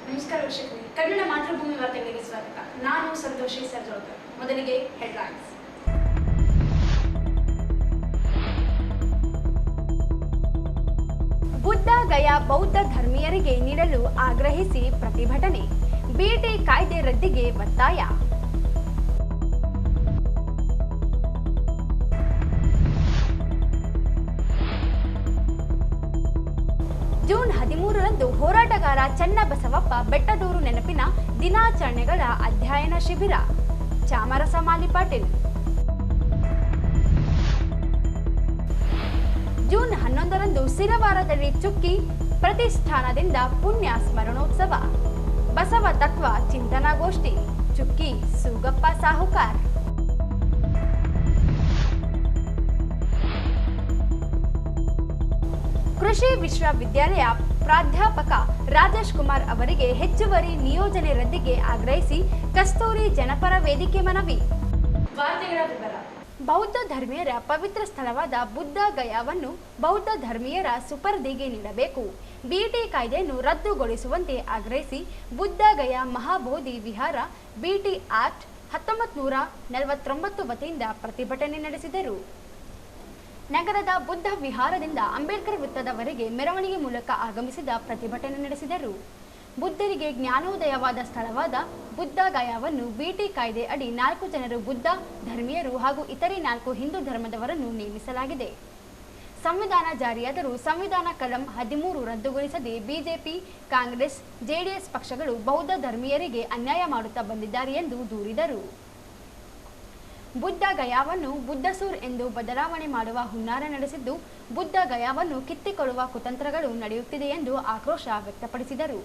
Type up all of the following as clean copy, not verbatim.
ನಮಸ್ಕಾರ ವೀಕ್ಷಕರೇ, ಕನ್ನಡ ಮಾತೃಭೂಮಿ ವಾರ್ತೆಗಳಿಗೆ ಸ್ವಾಗತ. ನಾನು ಸಂತೋಷಿ ಸರ್ಜೋಳ್ಕರ್. ಮೊದಲಿಗೆ ಹೆಡ್ಲೈನ್ಸ್. ಬುದ್ಧ ಗಯಾ ಬೌದ್ಧ ಧರ್ಮೀಯರಿಗೆ ನೀಡಲು ಆಗ್ರಹಿಸಿ ಪ್ರತಿಭಟನೆ. ಬಿಟಿ ಕಾಯ್ದೆ ರದ್ದಿಗೆ ಒತ್ತಾಯ. ಜೂನ್ 13ರಂದು ಹೋರಾಟಗಾರ ಚನ್ನಬಸವಪ್ಪ ಬೆಟ್ಟದೂರು ನೆನಪಿನ ದಿನಾಚರಣೆಗಳ ಅಧ್ಯಯನ ಶಿಬಿರ. ಚಾಮರಸ ಮಾಲಿ ಪಾಟೀಲ್. ಜೂನ್ 11ರಂದು ಸಿರವಾರದಲ್ಲಿ ಚುಕ್ಕಿ ಪ್ರತಿಷ್ಠಾನದಿಂದ ಪುಣ್ಯ ಸ್ಮರಣೋತ್ಸವ. ಬಸವ ತತ್ವ ಚಿಂತನಾಗೋಷ್ಠಿ. ಚುಕ್ಕಿ ಸೂಗಪ್ಪ ಸಾಹುಕಾರ್. ಕೃಷಿ ವಿಶ್ವವಿದ್ಯಾಲಯ ಪ್ರಾಧ್ಯಾಪಕ ರಾಜೇಶ್ ಕುಮಾರ್ ಅವರಿಗೆ ಹೆಚ್ಚುವರಿ ನಿಯೋಜನೆ ರದ್ದಿಗೆ ಆಗ್ರಹಿಸಿ ಕಸ್ತೂರಿ ಜನಪರ ವೇದಿಕೆ ಮನವಿ. ವಾರ್ತೆಗಳ ವಿವರ. ಬೌದ್ಧ ಧರ್ಮೀಯರ ಪವಿತ್ರ ಸ್ಥಳವಾದ ಬುದ್ಧ ಗಯಾವನ್ನು ಬೌದ್ಧ ಧರ್ಮೀಯರ ಸುಪರ್ದಿಗೆ ನೀಡಬೇಕು. ಬಿಟಿ ಕಾಯ್ದೆಯನ್ನು ರದ್ದುಗೊಳಿಸುವಂತೆ ಆಗ್ರಹಿಸಿ ಬುದ್ಧ ಗಯಾ ಮಹಾಬೋಧಿ ವಿಹಾರ ಬಿಟಿ ಆಕ್ಟ್ 1949 ವತಿಯಿಂದ ಪ್ರತಿಭಟನೆ ನಡೆಸಿದರು. ನಗರದ ಬುದ್ಧ ವಿಹಾರದಿಂದ ಅಂಬೇಡ್ಕರ್ ವೃತ್ತದವರೆಗೆ ಮೆರವಣಿಗೆ ಮೂಲಕ ಆಗಮಿಸಿದ ಪ್ರತಿಭಟನೆ ನಡೆಸಿದರು. ಬುದ್ಧರಿಗೆ ಜ್ಞಾನೋದಯವಾದ ಸ್ಥಳವಾದ ಬುದ್ಧ ಗಯಾವನ್ನು ಬಿಟಿ ಕಾಯ್ದೆ ಅಡಿ 4 ಜನರು ಬುದ್ಧ ಧರ್ಮೀಯರು ಹಾಗೂ ಇತರೆ 4 ಹಿಂದೂ ಧರ್ಮದವರನ್ನು ನೇಮಿಸಲಾಗಿದೆ. ಸಂವಿಧಾನ ಜಾರಿಯಾದರೂ ಸಂವಿಧಾನ ಕಲಂ 13 ರದ್ದುಗೊಳಿಸದೆ ಬಿಜೆಪಿ, ಕಾಂಗ್ರೆಸ್, ಜೆಡಿಎಸ್ ಪಕ್ಷಗಳು ಬೌದ್ಧ ಧರ್ಮೀಯರಿಗೆ ಅನ್ಯಾಯ ಮಾಡುತ್ತಾ ಬಂದಿದ್ದಾರೆ ಎಂದು ದೂರಿದರು. ಬುದ್ಧ ಗಯಾವನ್ನು ಬುದ್ಧಸೂರ್ ಎಂದು ಬದಲಾವಣೆ ಮಾಡುವ ಹುನ್ನಾರ ನಡೆಸಿದ್ದು, ಬುದ್ಧ ಗಯಾವನ್ನು ಕಿತ್ತಿಕೊಳ್ಳುವ ಕುತಂತ್ರಗಳು ನಡೆಯುತ್ತಿದೆ ಎಂದು ಆಕ್ರೋಶ ವ್ಯಕ್ತಪಡಿಸಿದರು.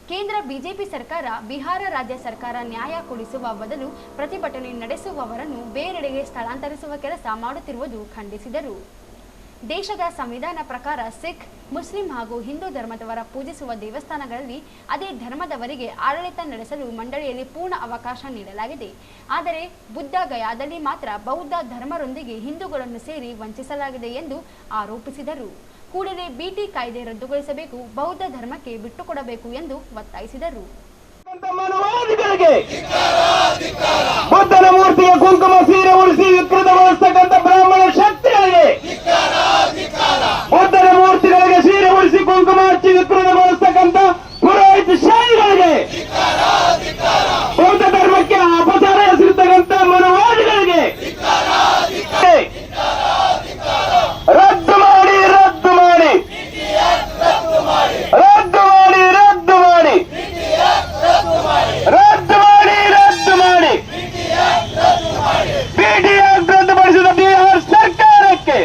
ಕೇಂದ್ರ ಬಿಜೆಪಿ ಸರ್ಕಾರ ಬಿಹಾರ ರಾಜ್ಯ ಸರ್ಕಾರ ನ್ಯಾಯ ಕೊಡಿಸುವ ಬದಲು ಪ್ರತಿಭಟನೆ ನಡೆಸುವವರನ್ನು ಬೇರೆಡೆಗೆ ಸ್ಥಳಾಂತರಿಸುವ ಕೆಲಸ ಮಾಡುತ್ತಿರುವುದು ಖಂಡಿಸಿದರು. ದೇಶದ ಸಂವಿಧಾನ ಪ್ರಕಾರ ಸಿಖ್, ಮುಸ್ಲಿಂ ಹಾಗೂ ಹಿಂದೂ ಧರ್ಮದವರ ಪೂಜಿಸುವ ದೇವಸ್ಥಾನಗಳಲ್ಲಿ ಅದೇ ಧರ್ಮದವರಿಗೆ ಆಡಳಿತ ನಡೆಸಲು ಮಂಡಳಿಯಲ್ಲಿ ಪೂರ್ಣ ಅವಕಾಶ ನೀಡಲಾಗಿದೆ. ಆದರೆ ಬುದ್ಧ ಗಯಾದಲ್ಲಿ ಮಾತ್ರ ಬೌದ್ಧ ಧರ್ಮರೊಂದಿಗೆ ಹಿಂದೂಗಳನ್ನು ಸೇರಿ ವಂಚಿಸಲಾಗಿದೆ ಎಂದು ಆರೋಪಿಸಿದರು. ಕೂಡಲೇ ಬಿಟಿ ಕಾಯ್ದೆ ರದ್ದುಗೊಳಿಸಬೇಕು, ಬೌದ್ಧ ಧರ್ಮಕ್ಕೆ ಬಿಟ್ಟುಕೊಡಬೇಕು ಎಂದು ಒತ್ತಾಯಿಸಿದರು. ಬುದ್ಧನ ಮೂರ್ತಿಗೆ ಕುಂಕುಮ ಸೀರೆ ಉಳಿಸಿ ವಿಕೃತಗೊಳಿಸತಕ್ಕಂಥ ಬ್ರಾಹ್ಮಣ ಶಕ್ತಿಗಳಿಗೆ, ಬುದ್ಧನ ಮೂರ್ತಿಗಳಿಗೆ ಸೀರೆ ಉಳಿಸಿ ಕುಂಕುಮ ಹಚ್ಚಿ ವಿಕೃತಗೊಳಿಸತಕ್ಕಂಥ ಪುರೋಹಿತ ಶಾಹಿಗಳಿಗೆ, ಬೌದ್ಧ ಧರ್ಮಕ್ಕೆ ಅಪಚಾರ ಎಸಗಿರ್ತಕ್ಕಂಥ ಮನೋವಾದಿಗಳಿಗೆ ರದ್ದು ಮಾಡಿ ರದ್ದು ಮಾಡಿ ರದ್ದು ಮಾಡಿ ರದ್ದು ಮಾಡಿ ರದ್ದು ಮಾಡಿ ರದ್ದು ಮಾಡಿ ಬಿಟಿ ಆಕ್ಟ್ ರದ್ದುಪಡಿಸಿದ ಬಿಹಾರ ಸರ್ಕಾರಕ್ಕೆ,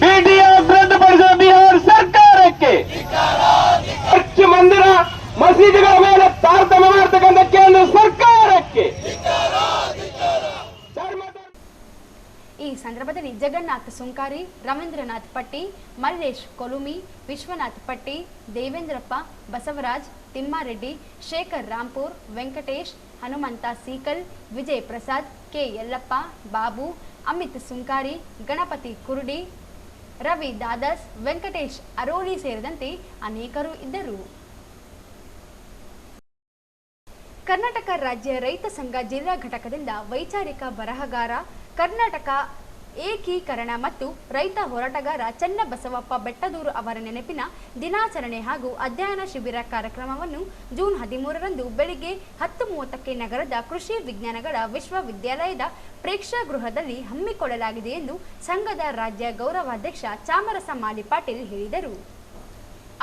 ಬಿಟಿ ಆಕ್ಟ್ ರದ್ದುಪಡಿಸಿದ ಬಿಹಾರ ಸರ್ಕಾರಕ್ಕೆ, ಚರ್ಚ್, ಮಂದಿರ, ಮಸೀದಿಗಳ ಮೇಲೆ ತಾರತಮ್ಯ ಮಾಡತಕ್ಕಂಥ ಕೇಂದ್ರ ಸರ್ಕಾರಕ್ಕೆ. ಈ ಸಂದರ್ಭದಲ್ಲಿ ಜಗನ್ನಾಥ್ ಸುಂಕಾರಿ, ರವೀಂದ್ರನಾಥ್ ಪಟ್ಟಿ, ಮಲ್ಲೇಶ್ ಕೊಲುಮಿ, ವಿಶ್ವನಾಥ್ ಪಟ್ಟಿ, ದೇವೇಂದ್ರಪ್ಪ, ಬಸವರಾಜ್, ತಿಮ್ಮಾರೆಡ್ಡಿ, ಶೇಖರ್ ರಾಂಪುರ್, ವೆಂಕಟೇಶ್, ಹನುಮಂತ ಸೀಕಲ್, ವಿಜಯ್ ಪ್ರಸಾದ್, ಕೆ ಯಲ್ಲಪ್ಪ, ಬಾಬು, ಅಮಿತ್ ಸುಂಕಾರಿ, ಗಣಪತಿ ಕುರುಡಿ, ರವಿ ದಾದಸ್, ವೆಂಕಟೇಶ್ ಅರೋಲಿ ಸೇರಿದಂತೆ ಅನೇಕರು ಇದ್ದರು. ಕರ್ನಾಟಕ ರಾಜ್ಯ ರೈತ ಸಂಘ ಜಿಲ್ಲಾ ಘಟಕದಿಂದ ವೈಚಾರಿಕ ಬರಹಗಾರ, ಕರ್ನಾಟಕ ಏಕೀಕರಣ ಮತ್ತು ರೈತ ಹೋರಾಟಗಾರ ಚನ್ನಬಸವಪ್ಪ ಬೆಟ್ಟದೂರು ಅವರ ನೆನಪಿನ ದಿನಾಚರಣೆ ಹಾಗೂ ಅಧ್ಯಯನ ಶಿಬಿರ ಕಾರ್ಯಕ್ರಮವನ್ನು ಜೂನ್ 13ರಂದು ಬೆಳಿಗ್ಗೆ 10:30ಕ್ಕೆ ನಗರದ ಕೃಷಿ ವಿಜ್ಞಾನಗಳ ವಿಶ್ವವಿದ್ಯಾಲಯದ ಪ್ರೇಕ್ಷಾಗೃಹದಲ್ಲಿ ಹಮ್ಮಿಕೊಳ್ಳಲಾಗಿದೆ ಎಂದು ಸಂಘದ ರಾಜ್ಯ ಗೌರವಾಧ್ಯಕ್ಷ ಚಾಮರಸ ಮಾಲಿ ಪಾಟೀಲ್ ಹೇಳಿದರು.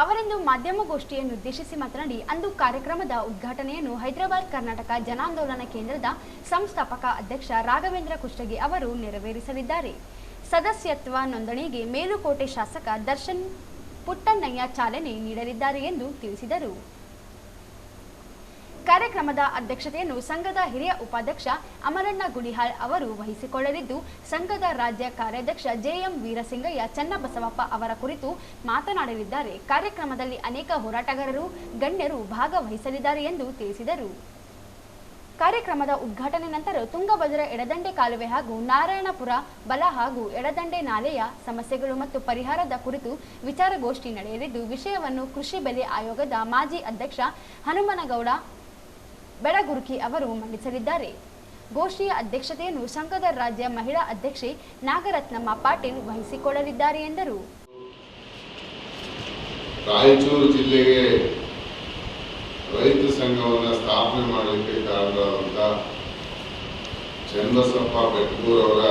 ಅವರಿಂದು ಮಾಧ್ಯಮಗೋಷ್ಠಿಯನ್ನು ಉದ್ದೇಶಿಸಿ ಮಾತನಾಡಿ, ಅಂದು ಕಾರ್ಯಕ್ರಮದ ಉದ್ಘಾಟನೆಯನ್ನು ಹೈದರಾಬಾದ್ ಕರ್ನಾಟಕ ಜನಾಂದೋಲನ ಕೇಂದ್ರದ ಸಂಸ್ಥಾಪಕ ಅಧ್ಯಕ್ಷ ರಾಘವೇಂದ್ರ ಕುಷ್ಟಗಿ ಅವರು ನೆರವೇರಿಸಲಿದ್ದಾರೆ. ಸದಸ್ಯತ್ವ ನೋಂದಣಿಗೆ ಮೇಲುಕೋಟೆ ಶಾಸಕ ದರ್ಶನ್ ಪುಟ್ಟಣ್ಣಯ್ಯ ಚಾಲನೆ ನೀಡಲಿದ್ದಾರೆ ಎಂದು ತಿಳಿಸಿದರು. ಕಾರ್ಯಕ್ರಮದ ಅಧ್ಯಕ್ಷತೆಯನ್ನು ಸಂಘದ ಹಿರಿಯ ಉಪಾಧ್ಯಕ್ಷ ಅಮರಣ್ಣ ಗುಡಿಹಾಳ್ ಅವರು ವಹಿಸಿಕೊಳ್ಳಲಿದ್ದು, ಸಂಘದ ರಾಜ್ಯ ಕಾರ್ಯಾಧ್ಯಕ್ಷ ಜೆಎಂ ವೀರಸಿಂಗಯ್ಯ ಚನ್ನಬಸವಪ್ಪ ಅವರ ಕುರಿತು ಮಾತನಾಡಲಿದ್ದಾರೆ. ಕಾರ್ಯಕ್ರಮದಲ್ಲಿ ಅನೇಕ ಹೋರಾಟಗಾರರು, ಗಣ್ಯರು ಭಾಗವಹಿಸಲಿದ್ದಾರೆ ಎಂದು ತಿಳಿಸಿದರು. ಕಾರ್ಯಕ್ರಮದ ಉದ್ಘಾಟನೆ ನಂತರ ತುಂಗಭದ್ರಾ ಎಡದಂಡೆ ಕಾಲುವೆ ಹಾಗೂ ನಾರಾಯಣಪುರ ಬಲ ಹಾಗೂ ಎಡದಂಡೆ ನಾಲೆಯ ಸಮಸ್ಯೆಗಳು ಮತ್ತು ಪರಿಹಾರದ ಕುರಿತು ವಿಚಾರಗೋಷ್ಠಿ ನಡೆಯಲಿದ್ದು, ವಿಷಯವನ್ನು ಕೃಷಿ ಬೆಲೆ ಆಯೋಗದ ಮಾಜಿ ಅಧ್ಯಕ್ಷ ಹನುಮನಗೌಡ ಬೆಳಗುರ್ಕಿ ಅವರು ಮಂಡಿಸಲಿದ್ದಾರೆ. ಗೋಷ್ಠಿಯ ಅಧ್ಯಕ್ಷತೆಯನ್ನು ಸಂಘದ ರಾಜ್ಯ ಮಹಿಳಾ ಅಧ್ಯಕ್ಷೆ ನಾಗರತ್ನಮ್ಮ ಪಾಟೀಲ್ ವಹಿಸಿಕೊಳ್ಳಲಿದ್ದಾರೆ ಎಂದರು. ರಾಯಚೂರು ಜಿಲ್ಲೆಗೆ ರೈತ ಸಂಘವನ್ನು ಸ್ಥಾಪನೆ ಮಾಡಲಿಕ್ಕೆ ಕಾರಣರಾದಂಥ ಚನ್ನಬಸಪ್ಪ ಬೆಟ್ಟದೂರು ಅವರ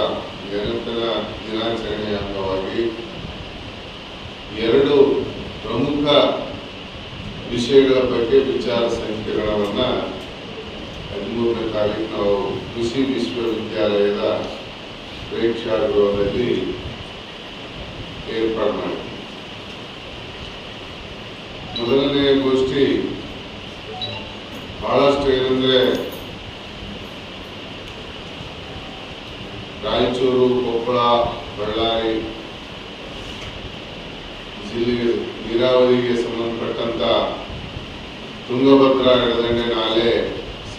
ನೆನಪಿನ ದಿನಾಚರಣೆಯ ಅಂಗವಾಗಿ 2 ಪ್ರಮುಖ ವಿಷಯಗಳ ಬಗ್ಗೆ ವಿಚಾರ ಸಂಕಿರಣವನ್ನು 13ನೇ ತಾರೀಕು ನಾವು ಕೃಷಿ ವಿಶ್ವವಿದ್ಯಾಲಯದ ಪ್ರೇಕ್ಷಾಗೃಹದಲ್ಲಿ ಏರ್ಪಾಡು ಮಾಡಿದ್ವಿ. ಮೊದಲನೇ ಗೋಷ್ಠಿ ಬಹಳಷ್ಟು ಏನಂದ್ರೆ ರಾಯಚೂರು, ಕೊಪ್ಪಳ, ಬಳ್ಳಾರಿ ಜಿಲ್ಲೆಗೆ ನೀರಾವರಿಗೆ ಸಂಬಂಧಪಟ್ಟಂತ ತುಂಗಭದ್ರಾ ಎಡದಂಡೆ ನಾಲೆ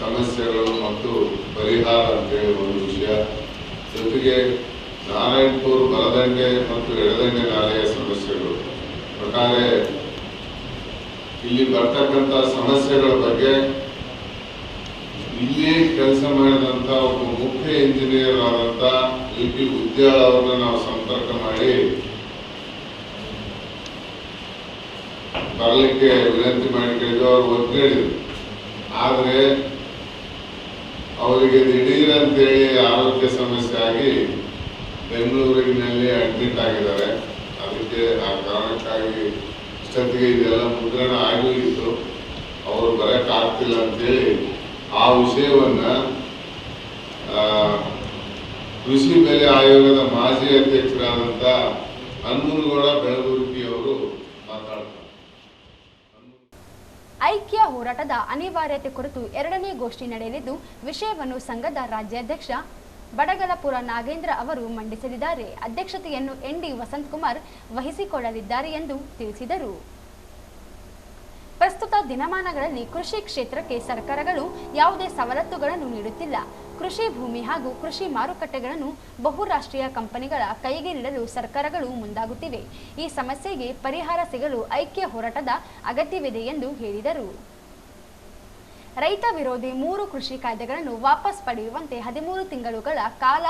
ಸಮಸ್ಯೆಗಳು ಮತ್ತು ಪರಿಹಾರ ಅಂತೇಳಿ ಒಂದು ವಿಷಯ, ಜೊತೆಗೆ ನಾರಾಯಣಪುರ ಬಲದಂಡೆ ಮತ್ತು ಎಡದಂಡೆ ನಾಲೆಯ ಸಮಸ್ಯೆಗಳು, ಒಟ್ಟಾರೆ ಇಲ್ಲಿ ಬರ್ತಕ್ಕಂಥ ಸಮಸ್ಯೆಗಳ ಬಗ್ಗೆ ಇಲ್ಲಿ ಕೆಲಸ ಮಾಡಿದಂತ ಒಬ್ಬ ಮುಖ್ಯ ಇಂಜಿನಿಯರ್ ಆದಂತ ವಿ.ಪಿ. ಉದ್ಯಾಳ ಅವರನ್ನ ನಾವು ಸಂಪರ್ಕ ಮಾಡಿ ಬರಲಿಕ್ಕೆ ವಿನಂತಿ ಮಾಡಿಕೊಂಡು ಅವರು ಒಪ್ಪಿಕೊಂಡಿದ್ರು. ಆದರೆ ಅವರಿಗೆ ದಿಢೀರ್ ಅಂತೇಳಿ ಆರೋಗ್ಯ ಸಮಸ್ಯೆ ಆಗಿ ಬೆಂಗಳೂರಿನಲ್ಲಿ ಅಡ್ಮಿಟ್ ಆಗಿದ್ದಾರೆ. ಅದಕ್ಕೆ ಆ ಕಾರಣಕ್ಕಾಗಿ ಇಷ್ಟೊತ್ತಿಗೆ ಇದೆಲ್ಲ ಮುದ್ರಣ ಆಗೋಗಿತ್ತು, ಅವರು ಬರಕ್ ಆಗ್ತಿಲ್ಲ ಅಂತೇಳಿ ಆ ವಿಷಯವನ್ನ ಕೃಷಿ ಬೆಲೆ ಆಯೋಗದ ಮಾಜಿ ಅಧ್ಯಕ್ಷರಾದಂತ ಹನುಮನಗೌಡ ಬೆಳಗುರ್ಕಿ ಅವರು ಮಾತಾಡ್ತಾರೆ. ಐಕ್ಯ ಹೋರಾಟದ ಅನಿವಾರ್ಯತೆ ಕುರಿತು 2ನೇ ಗೋಷ್ಠಿ ನಡೆಯಲಿದ್ದು, ವಿಷಯವನ್ನು ಸಂಘದ ರಾಜ್ಯಾಧ್ಯಕ್ಷ ಬಡಗಲಪುರ ನಾಗೇಂದ್ರ ಅವರು ಮಂಡಿಸಲಿದ್ದಾರೆ. ಅಧ್ಯಕ್ಷತೆಯನ್ನು ಎನ್.ಡಿ. ವಸಂತಕುಮಾರ್ ವಹಿಸಿಕೊಳ್ಳಲಿದ್ದಾರೆ ಎಂದು ತಿಳಿಸಿದರು. ಪ್ರಸ್ತುತ ದಿನಮಾನಗಳಲ್ಲಿ ಕೃಷಿ ಕ್ಷೇತ್ರಕ್ಕೆ ಸರ್ಕಾರಗಳು ಯಾವುದೇ ಸವಲತ್ತುಗಳನ್ನು ನೀಡುತ್ತಿಲ್ಲ. ಕೃಷಿ ಭೂಮಿ ಹಾಗೂ ಕೃಷಿ ಮಾರುಕಟ್ಟೆಗಳನ್ನು ಬಹುರಾಷ್ಟ್ರೀಯ ಕಂಪನಿಗಳ ಕೈಗೆ ನೀಡಲು ಸರ್ಕಾರಗಳು ಮುಂದಾಗುತ್ತಿವೆ. ಈ ಸಮಸ್ಯೆಗೆ ಪರಿಹಾರ ಸಿಗಲು ಐಕ್ಯ ಹೋರಾಟದ ಅಗತ್ಯವಿದೆ ಎಂದು ಹೇಳಿದರು. ರೈತ ವಿರೋಧಿ 3 ಕೃಷಿ ಕಾಯ್ದೆಗಳನ್ನು ವಾಪಸ್ ಪಡೆಯುವಂತೆ 13 ತಿಂಗಳುಗಳ ಕಾಲ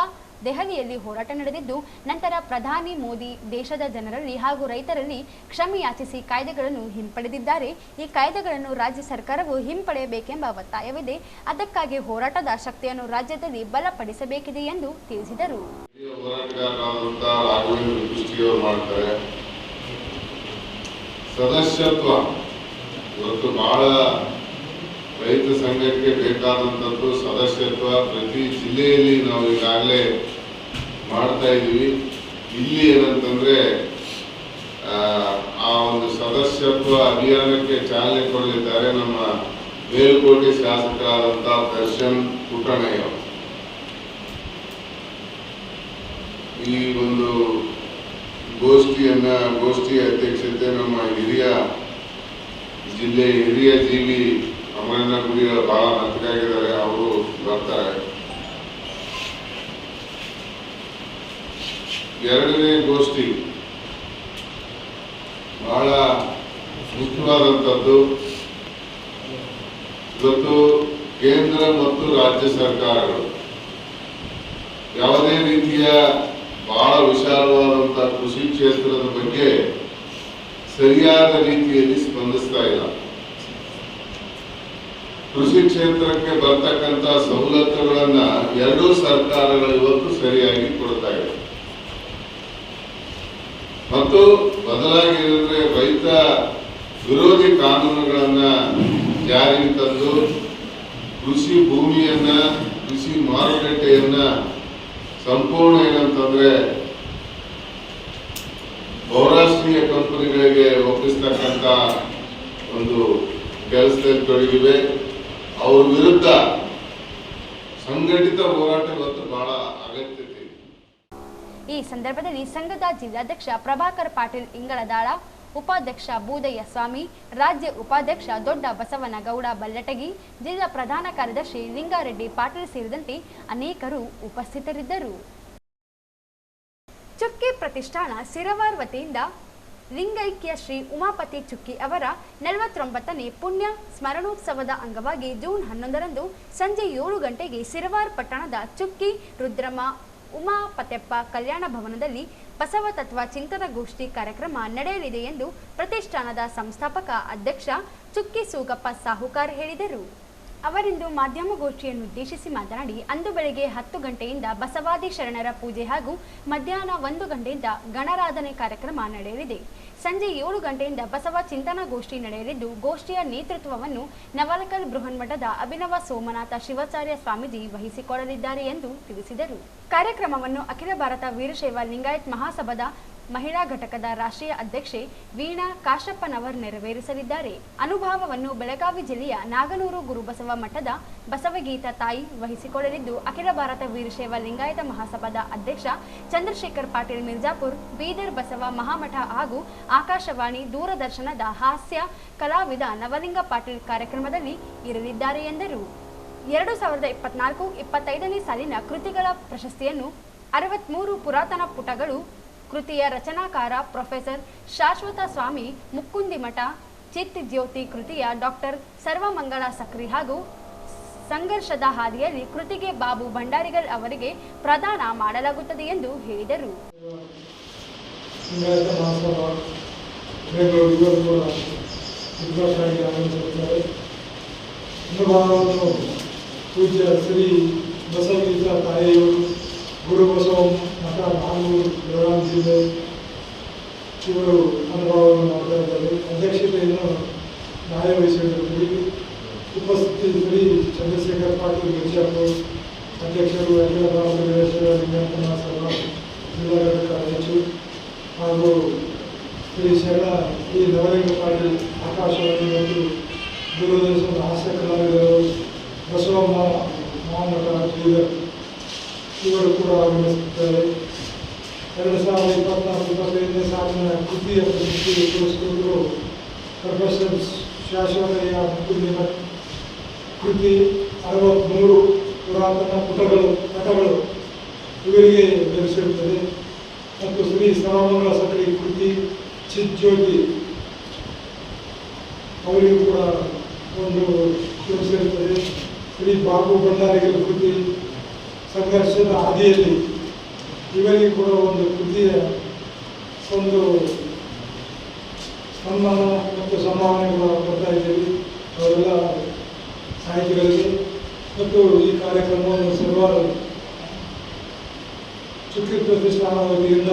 ದೆಹಲಿಯಲ್ಲಿ ಹೋರಾಟ ನಡೆದಿದ್ದು, ನಂತರ ಪ್ರಧಾನಿ ಮೋದಿ ದೇಶದ ಜನರಲ್ಲಿ ಹಾಗೂ ರೈತರಲ್ಲಿ ಕ್ಷಮೆ ಯಾಚಿಸಿ ಕಾಯ್ದೆಗಳನ್ನು ಹಿಂಪಡೆದಿದ್ದಾರೆ. ಈ ಕಾಯ್ದೆಗಳನ್ನು ರಾಜ್ಯ ಸರ್ಕಾರವು ಹಿಂಪಡೆಯಬೇಕೆಂಬ ಒತ್ತಾಯವಿದೆ. ಅದಕ್ಕಾಗಿ ಹೋರಾಟದ ಶಕ್ತಿಯನ್ನು ರಾಜ್ಯದಲ್ಲಿ ಬಲಪಡಿಸಬೇಕಿದೆ ಎಂದು ತಿಳಿಸಿದರು. ಸದಸ್ಯತ್ವ ಇವತ್ತು ಬಹಳ ರೈತ ಸಂಘಕ್ಕೆ ಬೇಕಾದಂಥದ್ದು ಸದಸ್ಯತ್ವ ಪ್ರತಿ ಜಿಲ್ಲೆಯಲ್ಲಿ ನಾವು ಈಗಾಗಲೇ ಮಾಡ್ತಾ ಇದ್ದೀವಿ. ಇಲ್ಲಿ ಏನಂತಂದ್ರೆ ಆ ಒಂದು ಸದಸ್ಯತ್ವ ಅಭಿಯಾನಕ್ಕೆ ಚಾಲನೆ ಕೊಡಲಿದ್ದಾರೆ ನಮ್ಮ ಮೇಲುಕೋಟೆ ಶಾಸಕರಾದಂಥ ದರ್ಶನ್ ಪುಟ್ಟಣ್ಣಯ್ಯ. ಈ ಒಂದು ಗೋಷ್ಠಿಯ ಅಧ್ಯಕ್ಷತೆ ನಮ್ಮ ಜಿಲ್ಲೆಯ ಹಿರಿಯ ಜೀವಿ ಅಮರಣ್ಣ ಗುಡಿಗಳ ಬಹಳ ಮೆತ್ತಗಾಗಿದ್ದಾರೆ, ಅವರು ಬರ್ತಾರೆ. 2ನೇ ಗೋಷ್ಠಿ ಬಹಳ ಮುಖ್ಯವಾದಂಥದ್ದು. ಇವತ್ತು ಕೇಂದ್ರ ಮತ್ತು ರಾಜ್ಯ ಸರ್ಕಾರಗಳು ಯಾವುದೇ ರೀತಿಯ ಬಹಳ ವಿಶಾಲವಾದಂತಹ ಕೃಷಿ ಕ್ಷೇತ್ರದ ಬಗ್ಗೆ ಸರಿಯಾದ ರೀತಿಯಲ್ಲಿ ಸ್ಪಂದಿಸ್ತಾ ಇಲ್ಲ. ಕೃಷಿ ಕ್ಷೇತ್ರಕ್ಕೆ ಬರ್ತಕ್ಕಂಥ ಸವಲತ್ತುಗಳನ್ನ ಎರಡೂ ಸರ್ಕಾರಗಳು ಇವತ್ತು ಸರಿಯಾಗಿ ಕೊಡ್ತಾ ಇದೆ. ಮತ್ತು ಬದಲಾಗಿ ಏನಂದ್ರೆ ರೈತ ವಿರೋಧಿ ಕಾನೂನುಗಳನ್ನ ಜಾರಿಗೆ ತಂದು ಕೃಷಿ ಭೂಮಿಯನ್ನ, ಕೃಷಿ ಮಾರುಕಟ್ಟೆಯನ್ನ ಸಂಪೂರ್ಣ ಏನಂತಂದ್ರೆ ಬಹುರಾಷ್ಟ್ರೀಯ ಕಂಪನಿಗಳಿಗೆ ಒಪ್ಪಿಸ್ತಕ್ಕಂಥ ಒಂದು ಕೆಲಸದಲ್ಲಿ ತೊಡಗಿವೆ. ಅವ್ರ ವಿರುದ್ಧ ಸಂಘಟಿತ ಹೋರಾಟ ಇವತ್ತು ಬಹಳ ಅಗತ್ಯತೆ ಇದೆ. ಈ ಸಂದರ್ಭದಲ್ಲಿ ಸಂಘದ ಜಿಲ್ಲಾಧ್ಯಕ್ಷ ಪ್ರಭಾಕರ್ ಪಾಟೀಲ್ ಇಂಗಳದಾಳ, ಉಪಾಧ್ಯಕ್ಷ ಬೂದಯ್ಯ ಸ್ವಾಮಿ, ರಾಜ್ಯ ಉಪಾಧ್ಯಕ್ಷ ದೊಡ್ಡ ಬಸವನಗೌಡ ಬಲ್ಲಟಗಿ, ಜಿಲ್ಲಾ ಪ್ರಧಾನ ಕಾರ್ಯದರ್ಶಿ ಲಿಂಗಾರೆಡ್ಡಿ ಪಾಟೀಲ್ ಸೇರಿದಂತೆ ಅನೇಕರು ಉಪಸ್ಥಿತರಿದ್ದರು. ಚುಕ್ಕಿ ಪ್ರತಿಷ್ಠಾನ ಸಿರವಾರ್ ವತಿಯಿಂದ ಲಿಂಗೈಕ್ಯ ಶ್ರೀ ಉಮಾಪತಿ ಚುಕ್ಕಿ ಅವರ 49ನೇ ಪುಣ್ಯ ಸ್ಮರಣೋತ್ಸವದ ಅಂಗವಾಗಿ ಜೂನ್ 11ರಂದು ಸಂಜೆ 7 ಗಂಟೆಗೆ ಸಿರವಾರ್ ಪಟ್ಟಣದ ಚುಕ್ಕಿ ರುದ್ರಮ್ಮ ಉಮಾಪತ್ಯಪ್ಪ ಕಲ್ಯಾಣ ಭವನದಲ್ಲಿ ಬಸವ ತತ್ವ ಚಿಂತನಗೋಷ್ಠಿ ಕಾರ್ಯಕ್ರಮ ನಡೆಯಲಿದೆ ಎಂದು ಪ್ರತಿಷ್ಠಾನದ ಸಂಸ್ಥಾಪಕ ಅಧ್ಯಕ್ಷ ಚುಕ್ಕಿ ಸೂಗಪ್ಪ ಸಾಹುಕಾರ್ ಹೇಳಿದರು. ಅವರಿಂದು ಮಾಧ್ಯಮಗೋಷ್ಠಿಯನ್ನು ಉದ್ದೇಶಿಸಿ ಮಾತನಾಡಿ, ಅಂದು ಬೆಳಗ್ಗೆ 10 ಗಂಟೆಯಿಂದ ಬಸವಾದಿ ಶರಣರ ಪೂಜೆ ಹಾಗೂ ಮಧ್ಯಾಹ್ನ 1 ಗಂಟೆಯಿಂದ ಗಣರಾಧನೆ ಕಾರ್ಯಕ್ರಮ ನಡೆಯಲಿದೆ. ಸಂಜೆ 7 ಗಂಟೆಯಿಂದ ಬಸವ ಚಿಂತನಗೋಷ್ಠಿ ನಡೆಯಲಿದ್ದು, ಗೋಷ್ಠಿಯ ನೇತೃತ್ವವನ್ನು ನವಲಕಲ್ ಬೃಹನ್ಮಠದ ಅಭಿನವ ಸೋಮನಾಥ ಶಿವಾಚಾರ್ಯ ಸ್ವಾಮೀಜಿ ವಹಿಸಿಕೊಳ್ಳಲಿದ್ದಾರೆ ಎಂದು ತಿಳಿಸಿದರು. ಕಾರ್ಯಕ್ರಮವನ್ನು ಅಖಿಲ ಭಾರತ ವೀರಶೈವ ಲಿಂಗಾಯತ್ ಮಹಾಸಭಾದ ಮಹಿಳಾ ಘಟಕದ ರಾಷ್ಟ್ರೀಯ ಅಧ್ಯಕ್ಷೆ ವೀಣಾ ಕಾಶಪ್ಪನವರ್ ನೆರವೇರಿಸಲಿದ್ದಾರೆ. ಅನುಭವವನ್ನು ಬೆಳಗಾವಿ ಜಿಲ್ಲೆಯ ನಾಗನೂರು ಗುರುಬಸವ ಮಠದ ಬಸವಗೀತ ತಾಯಿ ವಹಿಸಿಕೊಳ್ಳಲಿದ್ದು, ಅಖಿಲ ಭಾರತ ವೀರಶೈವ ಲಿಂಗಾಯತ ಮಹಾಸಭಾದ ಅಧ್ಯಕ್ಷ ಚಂದ್ರಶೇಖರ್ ಪಾಟೀಲ್ ಮಿರ್ಜಾಪುರ್, ಬೀದರ್ ಬಸವ ಮಹಾಮಠ ಹಾಗೂ ಆಕಾಶವಾಣಿ ದೂರದರ್ಶನದ ಹಾಸ್ಯ ಕಲಾವಿದ ನವಲಿಂಗ ಪಾಟೀಲ್ ಕಾರ್ಯಕ್ರಮದಲ್ಲಿ ಇರಲಿದ್ದಾರೆ ಎಂದರು. 2024-25ನೇ ಸಾಲಿನ ಕೃತಿಗಳ ಪ್ರಶಸ್ತಿಯನ್ನು 63 ಪುರಾತನ ಪುಟಗಳು ಕೃತಿಯ ರಚನಾಕಾರ ಪ್ರೊಫೆಸರ್ ಶಾಶ್ವತ ಸ್ವಾಮಿ ಮುಕ್ಕುಂದಿಮಠ, ಚಿತ್ ಜ್ಯೋತಿ ಕೃತಿಯ ಡಾಕ್ಟರ್ ಸರ್ವಮಂಗಳ ಸಕ್ರಿ ಹಾಗೂ ಸಂಘರ್ಷದ ಹಾದಿಯಲ್ಲಿ ಕೃತಿಗೆ ಬಾಬು ಭಂಡಾರಿಗಲ್ ಅವರಿಗೆ ಪ್ರದಾನ ಮಾಡಲಾಗುತ್ತದೆ ಎಂದು ಹೇಳಿದರು. ಪೂಜ್ಯ ಶ್ರೀ ಬಸವಗೀತ ತಾಯಿಯವರು ಗುರುಬಸವ ಮಠ ನಾಗನೂರು ಬೆಳಗಾವಿ ಜಿಲ್ಲೆ ಇವರು ಅನುಭವವನ್ನು ಮಾಡ್ತಾ ಇದ್ದಾರೆ. ಅಧ್ಯಕ್ಷತೆಯನ್ನು ನಾಳೆ ವಹಿಸಿಕೊಂಡಿದ್ದೀವಿ. ಉಪಸ್ಥಿತಿ ಶ್ರೀ ಚಂದ್ರಶೇಖರ್ ಪಾಟೀಲ್ ಮಿರ್ಜಾಪುರ್ ಅಧ್ಯಕ್ಷರು, ಅಖಿಲ ಭಾರತ ವೀರಶೈವ ಲಿಂಗಾಯತ ಮಹಾಸಭಾ ಜಿಲ್ಲಾ ಘಟಕ ಅಧ್ಯಕ್ಷರು ಹಾಗೂ ಶ್ರೀ ನವಲಿಂಗ ಪಾಟೀಲ್ ಆಕಾಶವಾಣಿ ಮತ್ತು ದೂರದರ್ಶನದ ಹಾಸ್ಯ ಕಲಾವಿದರು, ಬಸವ ಮಹಾಮಠ ಬೀದರ್ ಇವರು ಕೂಡ ಆಗಮಿಸುತ್ತಾರೆ. 2024-25ನೇ ಸಾಲಿನ ಕೃತಿಯ ಪ್ರಶಸ್ತಿ ಪುರಸ್ಕೃತರು ಪ್ರೊಫೆಸರ್ ಶಾಶ್ವತಯ್ಯ ಮುಕ್ಕುಂದಿಮಠ ಕೃತಿ 63 ಪುರಾತನ ಪುಟಗಳು ಇವರಿಗೆ ಲಭಿಸಿರುತ್ತದೆ. ಮತ್ತು ಶ್ರೀ ಸರ್ವಮಂಗಳ ಸಕ್ರಿ ಕೃತಿ ಚಿಜ್ಯೋತಿ ಅವರಿಗೂ ಕೂಡ ಒಂದು ಲಭಿಸಿರುತ್ತದೆ. ಶ್ರೀ ಬಾಬು ಭಂಡಾರಿಗಲ್ ಕೃತಿ ಸಂಘರ್ಷದ ಹಾದಿಯಲ್ಲಿ ಇವರಿಗೆ ಕೂಡ ಒಂದು ಕೃತಿಯ ಒಂದು ಸನ್ಮಾನ ಮತ್ತು ಸಂಭಾವನೆಗಳು ಕೊಡ್ತಾ ಇದ್ದೀವಿ ಅವರೆಲ್ಲ ಸಾಹಿತಿಗಳಿಗೆ. ಮತ್ತು ಈ ಕಾರ್ಯಕ್ರಮವನ್ನು ಸರ್ವಾರ್ ಚುಕ್ಕಿ ಪ್ರತಿಷ್ಠಾನ ವತಿಯಿಂದ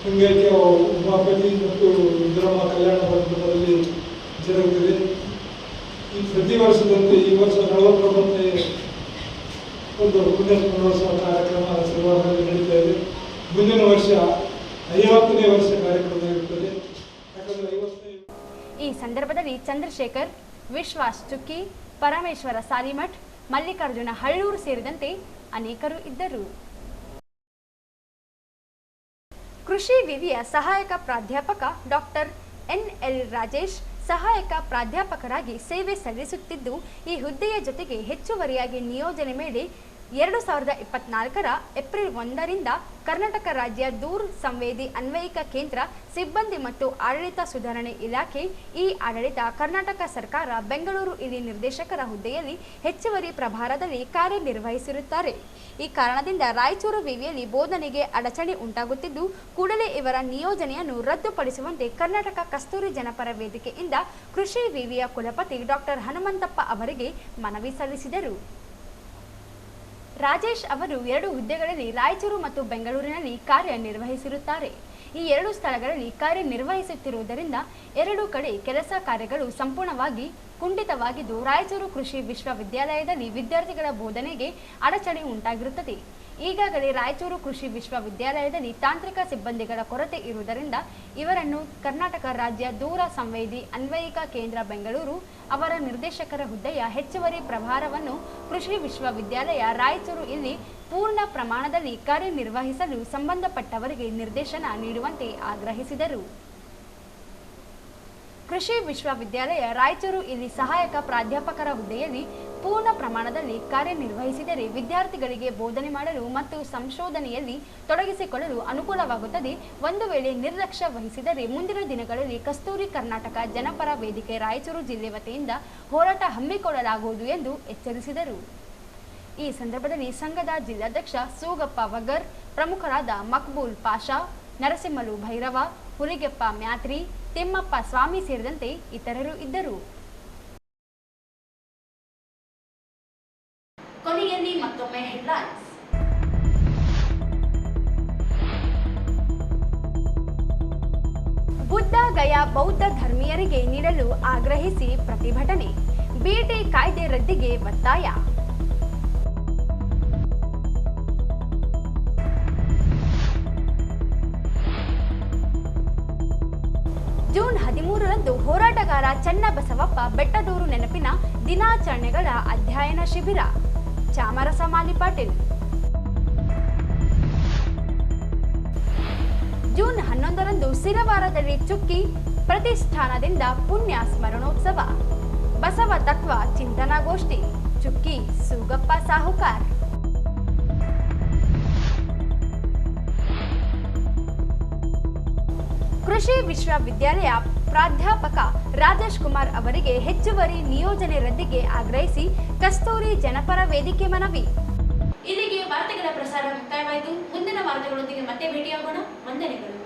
ಲಿಂಗೈಕ್ಯ ಉಮಾಪತಿ ಮತ್ತು ರುದ್ರಮ್ಮ ಕಲ್ಯಾಣ ಮಂಟಪದಲ್ಲಿ ಜರುಗುತ್ತಿದೆ. ಈ ಪ್ರತಿ ವರ್ಷದಂತೆ ಈ ವರ್ಷ 49ನೇ ಒಂದು ಪುಣ್ಯ ಸ್ಮರಣೋತ್ಸವ ಕಾರ್ಯಕ್ರಮ ಸರ್ವಾರದಲ್ಲಿ ನಡೀತಾ ಇದೆ. ಮುಂದಿನ ವರ್ಷ 50ನೇ ವರ್ಷ ಕಾರ್ಯಕ್ರಮ ಇರುತ್ತದೆ. ಯಾಕಂದರೆ 50ನೇ ಈ ಸಂದರ್ಭದಲ್ಲಿ ಚಂದ್ರಶೇಖರ್, ವಿಶ್ವಾಸ್ ಚುಕ್ಕಿ, ಪರಮೇಶ್ವರ ಸಾಲಿಮಠ್, ಮಲ್ಲಿಕಾರ್ಜುನ ಹಳ್ಳೂರು ಸೇರಿದಂತೆ ಅನೇಕರು ಇದ್ದರು. ಕೃಷಿ ವಿವಿಯ ಸಹಾಯಕ ಪ್ರಾಧ್ಯಾಪಕ ಡಾಕ್ಟರ್ NL ರಾಜೇಶ್ ಸಹಾಯಕ ಪ್ರಾಧ್ಯಾಪಕರಾಗಿ ಸೇವೆ ಸಲ್ಲಿಸುತ್ತಿದ್ದು, ಈ ಹುದ್ದೆಯ ಜೊತೆಗೆ ಹೆಚ್ಚುವರಿಯಾಗಿ ನಿಯೋಜನೆ ಮೇಲೆ 2024ರ ಏಪ್ರಿಲ್ 1ರಿಂದ ಕರ್ನಾಟಕ ರಾಜ್ಯ ದೂರ ಸಂವೇದಿ ಅನ್ವಯಿಕ ಕೇಂದ್ರ ಸಿಬ್ಬಂದಿ ಮತ್ತು ಆಡಳಿತ ಸುಧಾರಣೆ ಇಲಾಖೆ ಈ ಆಡಳಿತ ಕರ್ನಾಟಕ ಸರ್ಕಾರ ಬೆಂಗಳೂರು ಇಲ್ಲಿ ನಿರ್ದೇಶಕರ ಹುದ್ದೆಯಲ್ಲಿ ಹೆಚ್ಚುವರಿ ಪ್ರಭಾರದಲ್ಲಿ ಕಾರ್ಯನಿರ್ವಹಿಸಿರುತ್ತಾರೆ. ಈ ಕಾರಣದಿಂದ ರಾಯಚೂರು ವಿವಿಯಲ್ಲಿ ಬೋಧನೆಗೆ ಅಡಚಣೆ ಉಂಟಾಗುತ್ತಿದ್ದು ಕೂಡಲೇ ಇವರ ನಿಯೋಜನೆಯನ್ನು ರದ್ದುಪಡಿಸುವಂತೆ ಕರ್ನಾಟಕ ಕಸ್ತೂರಿ ಜನಪರ ವೇದಿಕೆಯಿಂದ ಕೃಷಿ ವಿವಿಯ ಕುಲಪತಿ ಡಾಕ್ಟರ್ ಹನುಮಂತಪ್ಪ ಅವರಿಗೆ ಮನವಿ ಸಲ್ಲಿಸಿದರು. ರಾಜೇಶ್ ಅವರು 2 ಹುದ್ದೆಗಳಲ್ಲಿ ರಾಯಚೂರು ಮತ್ತು ಬೆಂಗಳೂರಿನಲ್ಲಿ ಕಾರ್ಯನಿರ್ವಹಿಸಿರುತ್ತಾರೆ. ಈ 2 ಸ್ಥಳಗಳಲ್ಲಿ ಕಾರ್ಯನಿರ್ವಹಿಸುತ್ತಿರುವುದರಿಂದ 2 ಕಡೆ ಕೆಲಸ ಕಾರ್ಯಗಳು ಸಂಪೂರ್ಣವಾಗಿ ಕುಂಠಿತವಾಗಿದ್ದು ರಾಯಚೂರು ಕೃಷಿ ವಿಶ್ವವಿದ್ಯಾಲಯದಲ್ಲಿ ವಿದ್ಯಾರ್ಥಿಗಳ ಬೋಧನೆಗೆ ಅಡಚಣೆ ಉಂಟಾಗಿರುತ್ತದೆ. ಈಗಾಗಲೇ ರಾಯಚೂರು ಕೃಷಿ ವಿಶ್ವವಿದ್ಯಾಲಯದಲ್ಲಿ ತಾಂತ್ರಿಕ ಸಿಬ್ಬಂದಿಗಳ ಕೊರತೆ ಇರುವುದರಿಂದ ಇವರನ್ನು ಕರ್ನಾಟಕ ರಾಜ್ಯ ದೂರ ಸಂವೇದಿ ಅನ್ವಯಿಕ ಕೇಂದ್ರ ಬೆಂಗಳೂರು ಅವರ ನಿರ್ದೇಶಕರ ಹುದ್ದೆಯ ಹೆಚ್ಚುವರಿ ಪ್ರಭಾರವನ್ನು ಕೃಷಿ ವಿಶ್ವವಿದ್ಯಾಲಯ ರಾಯಚೂರು ಇಲ್ಲಿ ಪೂರ್ಣ ಪ್ರಮಾಣದಲ್ಲಿ ಕಾರ್ಯನಿರ್ವಹಿಸಲು ಸಂಬಂಧಪಟ್ಟವರಿಗೆ ನಿರ್ದೇಶನ ನೀಡುವಂತೆ ಆಗ್ರಹಿಸಿದರು. ಕೃಷಿ ವಿಶ್ವವಿದ್ಯಾಲಯ ರಾಯಚೂರು ಇಲ್ಲಿ ಸಹಾಯಕ ಪ್ರಾಧ್ಯಾಪಕರ ಹುದ್ದೆಯಲ್ಲಿ ಪೂರ್ಣ ಪ್ರಮಾಣದಲ್ಲಿ ಕಾರ್ಯನಿರ್ವಹಿಸಿದರೆ ವಿದ್ಯಾರ್ಥಿಗಳಿಗೆ ಬೋಧನೆ ಮಾಡಲು ಮತ್ತು ಸಂಶೋಧನೆಯಲ್ಲಿ ತೊಡಗಿಸಿಕೊಳ್ಳಲು ಅನುಕೂಲವಾಗುತ್ತದೆ. ಒಂದು ವೇಳೆ ನಿರ್ಲಕ್ಷ್ಯ ವಹಿಸಿದರೆ ಮುಂದಿನ ದಿನಗಳಲ್ಲಿ ಕಸ್ತೂರಿ ಕರ್ನಾಟಕ ಜನಪರ ವೇದಿಕೆ ರಾಯಚೂರು ಜಿಲ್ಲೆ ವತಿಯಿಂದ ಹೋರಾಟ ಹಮ್ಮಿಕೊಳ್ಳಲಾಗುವುದು ಎಂದು ಎಚ್ಚರಿಸಿದರು. ಈ ಸಂದರ್ಭದಲ್ಲಿ ಸಂಘದ ಜಿಲ್ಲಾಧ್ಯಕ್ಷ ಸೂಗಪ್ಪ ವಗರ್, ಪ್ರಮುಖರಾದ ಮಕ್ಬೂಲ್ ಪಾಷಾ, ನರಸಿಂಹಲು ಭೈರವ, ಹುಲಿಗೆಪ್ಪ ಮ್ಯಾತ್ರಿ, ತಿಮ್ಮಪ್ಪ ಸ್ವಾಮಿ ಸೇರಿದಂತೆ ಇತರರು ಇದ್ದರು. ಕೊನೆಯಲ್ಲಿ ಮತ್ತೊಮ್ಮೆ ಹೆಡ್ಲೈನ್ಸ್. ಬುದ್ಧ ಗಯಾ ಬೌದ್ಧ ಧರ್ಮೀಯರಿಗೆ ನೀಡಲು ಆಗ್ರಹಿಸಿ ಪ್ರತಿಭಟನೆ, ಬಿಟಿ ಕಾಯ್ದೆ ರದ್ದಿಗೆ ಒತ್ತಾಯ. ಜೂನ್ 13ರಂದು ಹೋರಾಟಗಾರ ಚನ್ನಬಸವಪ್ಪ ಬೆಟ್ಟದೂರು ನೆನಪಿನ ದಿನಾಚರಣೆಗಳ ಅಧ್ಯಯನ ಶಿಬಿರ, ಚಾಮರಸ ಮಾಲಿ ಪಾಟೀಲ್. ಜೂನ್ 11ರಂದು ಸಿರವಾರದಲ್ಲಿ ಚುಕ್ಕಿ ಪ್ರತಿಷ್ಠಾನದಿಂದ ಪುಣ್ಯ ಸ್ಮರಣೋತ್ಸವ, ಬಸವ ತತ್ವ ಚಿಂತನಾಗೋಷ್ಠಿ, ಚುಕ್ಕಿ ಸೂಗಪ್ಪ ಸಾಹುಕಾರ್. ಕೃಷಿ ವಿಶ್ವವಿದ್ಯಾಲಯ ಪ್ರಾಧ್ಯಾಪಕ ರಾಜೇಶ್ ಕುಮಾರ್ ಅವರಿಗೆ ಹೆಚ್ಚುವರಿ ನಿಯೋಜನೆ ರದ್ದಿಗೆ ಆಗ್ರಹಿಸಿ ಕಸ್ತೂರಿ ಜನಪರ ವೇದಿಕೆ ಮನವಿ. ಇಲ್ಲಿಗೆ ವಾರ್ತೆಗಳ ಪ್ರಸಾರ ಮುಕ್ತಾಯವಾಯಿತು. ಮುಂದಿನ ವಾರ್ತೆಗಳೊಂದಿಗೆ ಮತ್ತೆ ಭೇಟಿಯಾಗೋಣ. ವಂದನೆಗಳು.